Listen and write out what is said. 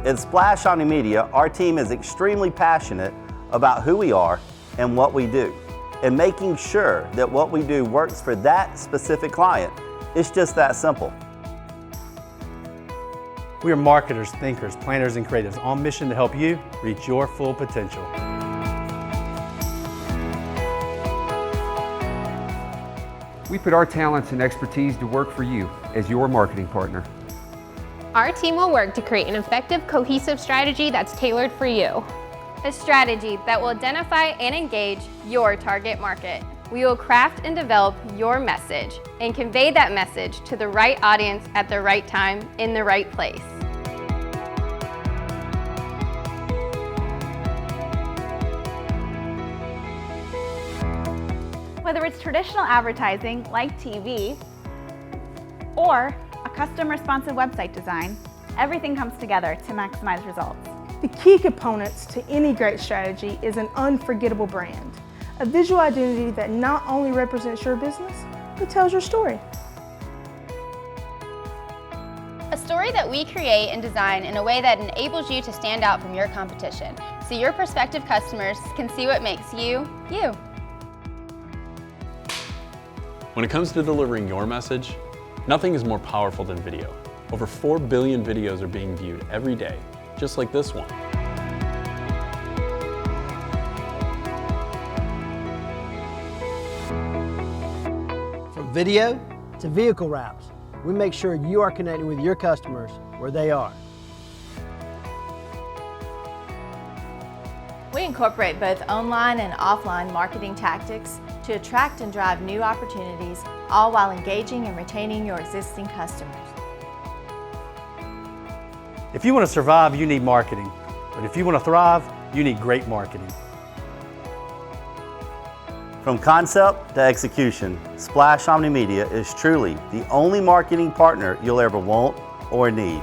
At Splash Omnimedia, our team is extremely passionate about who we are and what we do, and making sure that what we do works for that specific client. It's just that simple. We are marketers, thinkers, planners, and creatives on mission to help you reach your full potential. We put our talents and expertise to work for you as your marketing partner. Our team will work to create an effective, cohesive strategy that's tailored for you. A strategy that will identify and engage your target market. We will craft and develop your message and convey that message to the right audience at the right time in the right place. Whether it's traditional advertising like TV or a custom-responsive website design, everything comes together to maximize results. The key components to any great strategy is an unforgettable brand, a visual identity that not only represents your business, but tells your story. A story that we create and design in a way that enables you to stand out from your competition, so your prospective customers can see what makes you, you. When it comes to delivering your message, nothing is more powerful than video. Over 4 billion videos are being viewed every day, just like this one. From video to vehicle wraps, we make sure you are connecting with your customers where they are. We incorporate both online and offline marketing tactics to attract and drive new opportunities, all while engaging and retaining your existing customers. If you want to survive, you need marketing. But if you want to thrive, you need great marketing. From concept to execution, Splash Omnimedia is truly the only marketing partner you'll ever want or need.